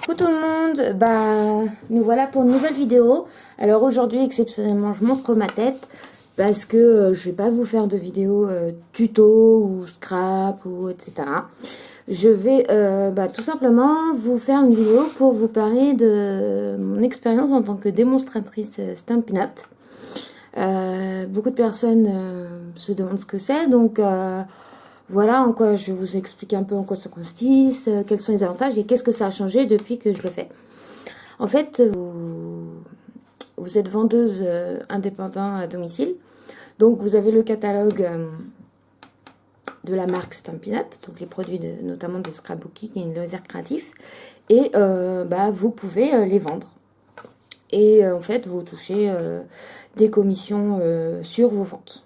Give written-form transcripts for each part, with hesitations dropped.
Coucou tout le monde, nous voilà pour une nouvelle vidéo. Alors aujourd'hui exceptionnellement je montre ma tête parce que je vais pas vous faire de vidéo tuto ou scrap ou etc. Je vais tout simplement vous faire une vidéo pour vous parler de mon expérience en tant que démonstratrice Stampin' Up. Beaucoup de personnes se demandent ce que c'est, donc voilà en quoi je vous explique un peu en quoi ça consiste, quels sont les avantages et qu'est-ce que ça a changé depuis que je le fais. En fait, vous êtes vendeuse indépendante à domicile, donc vous avez le catalogue de la marque Stampin' Up, donc les produits notamment de scrapbooking et de loisirs créatifs, et vous pouvez les vendre. Et en fait, vous touchez des commissions sur vos ventes.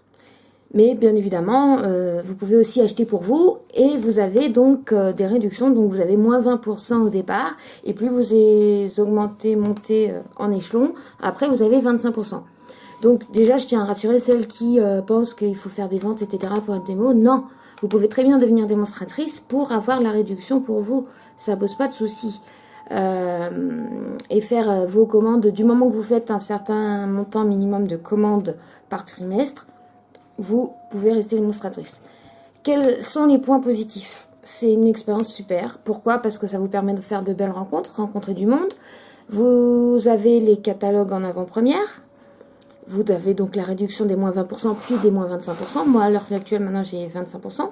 Mais bien évidemment, vous pouvez aussi acheter pour vous et vous avez donc des réductions. Donc vous avez moins 20% au départ et plus vous montez en échelon, après vous avez 25%. Donc déjà, je tiens à rassurer celles qui pensent qu'il faut faire des ventes, etc. pour être démo. Non, vous pouvez très bien devenir démonstratrice pour avoir la réduction pour vous. Ça pose pas de souci. Et faire vos commandes, du moment que vous faites un certain montant minimum de commandes par trimestre, vous pouvez rester démonstratrice. Quels sont les points positifs? C'est une expérience super. Pourquoi? Parce que ça vous permet de faire de belles rencontres, rencontrer du monde. Vous avez les catalogues en avant-première. Vous avez donc la réduction des moins 20% puis des moins 25%. Moi, à l'heure actuelle, maintenant, j'ai 25%,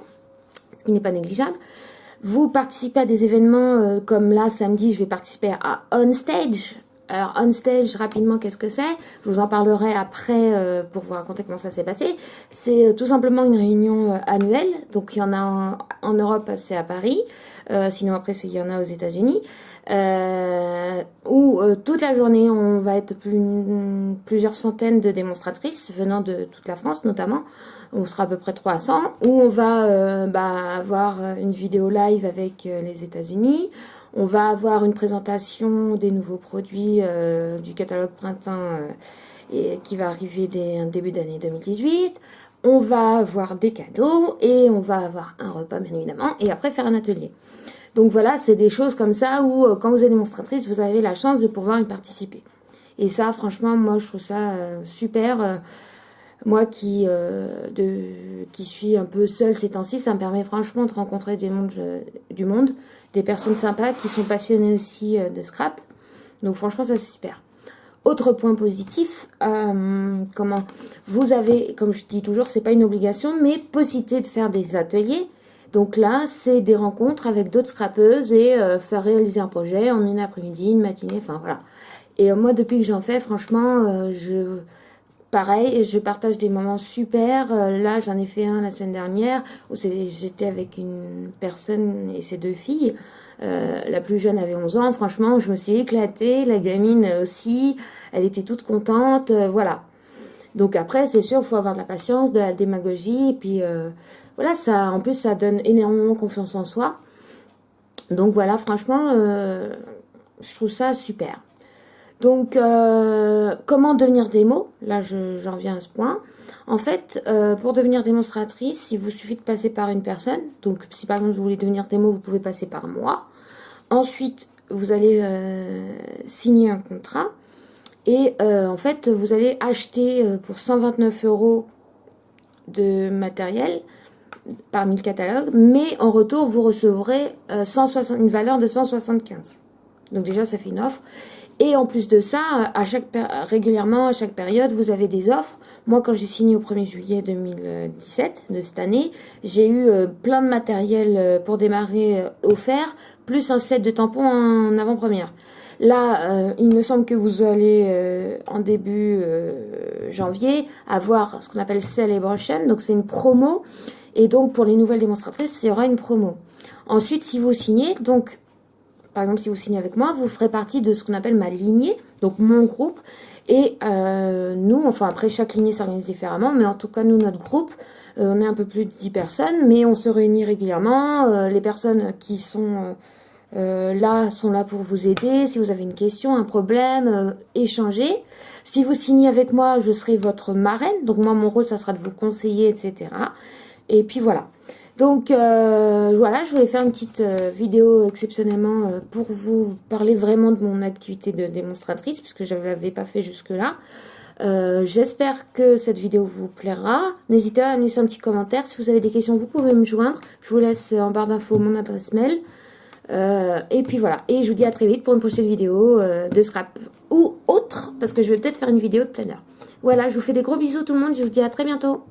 ce qui n'est pas négligeable. Vous participez à des événements comme là, samedi, je vais participer à On Stage. Alors, On Stage, rapidement, qu'est-ce que c'est? Je vous en parlerai après pour vous raconter comment ça s'est passé. C'est tout simplement une réunion annuelle. Donc, il y en a en Europe, c'est à Paris. Sinon, après, il y en a aux États-Unis. Où toute la journée, on va être plusieurs centaines de démonstratrices venant de toute la France, notamment. On sera à peu près 300. Où on va avoir une vidéo live avec les États-Unis. On va avoir une présentation des nouveaux produits du catalogue printemps qui va arriver dès début d'année 2018. On va avoir des cadeaux et on va avoir un repas bien évidemment et après faire un atelier. Donc voilà, c'est des choses comme ça où quand vous êtes démonstratrice, vous avez la chance de pouvoir y participer. Et ça, franchement, moi je trouve ça super. Moi qui suis un peu seule ces temps-ci, ça me permet franchement de rencontrer du monde, des personnes sympas qui sont passionnées aussi de scrap. Donc franchement, ça c'est super. Autre point positif, vous avez, comme je dis toujours, c'est pas une obligation, mais possibilité de faire des ateliers. Donc là, c'est des rencontres avec d'autres scrapeuses et faire réaliser un projet en une après-midi, une matinée, enfin voilà. Et moi, depuis que j'en fais, franchement, pareil, je partage des moments super. Là, j'en ai fait un la semaine dernière où j'étais avec une personne et ses deux filles. La plus jeune avait 11 ans. Franchement, je me suis éclatée. La gamine aussi. Elle était toute contente. Voilà. Donc après, c'est sûr, il faut avoir de la patience, de la démagogie. Et puis, voilà, ça, en plus, ça donne énormément confiance en soi. Donc voilà, franchement, je trouve ça super. Donc, comment devenir démo? Là, j'en viens à ce point. En fait, pour devenir démonstratrice, il vous suffit de passer par une personne. Donc, si par exemple vous voulez devenir démo, vous pouvez passer par moi. Ensuite, vous allez signer un contrat. Et en fait, vous allez acheter pour 129 € de matériel parmi le catalogue. Mais en retour, vous recevrez une valeur de 175. Donc déjà, ça fait une offre. Et en plus de ça, régulièrement, à chaque période, vous avez des offres. Moi, quand j'ai signé au 1er juillet 2017, de cette année, j'ai eu plein de matériel pour démarrer offert, plus un set de tampons en avant-première. Là, il me semble que vous allez, en début janvier, avoir ce qu'on appelle Celebration. Donc, c'est une promo. Et donc, pour les nouvelles démonstratrices, il y aura une promo. Ensuite, si vous signez, donc... Par exemple, si vous signez avec moi, vous ferez partie de ce qu'on appelle ma lignée, donc mon groupe. Et nous, enfin après, chaque lignée s'organise différemment, mais en tout cas, nous, notre groupe, on est un peu plus de 10 personnes, mais on se réunit régulièrement. Les personnes qui sont là sont là pour vous aider. Si vous avez une question, un problème, échanger. Si vous signez avec moi, je serai votre marraine. Donc moi, mon rôle, ça sera de vous conseiller, etc. Et puis voilà. Donc voilà, je voulais faire une petite vidéo exceptionnellement pour vous parler vraiment de mon activité de démonstratrice, puisque je ne l'avais pas fait jusque-là. J'espère que cette vidéo vous plaira. N'hésitez pas à me laisser un petit commentaire. Si vous avez des questions, vous pouvez me joindre. Je vous laisse en barre d'infos mon adresse mail. Et puis voilà. Et je vous dis à très vite pour une prochaine vidéo de scrap ou autre, parce que je vais peut-être faire une vidéo de plein air. Voilà, je vous fais des gros bisous tout le monde. Je vous dis à très bientôt.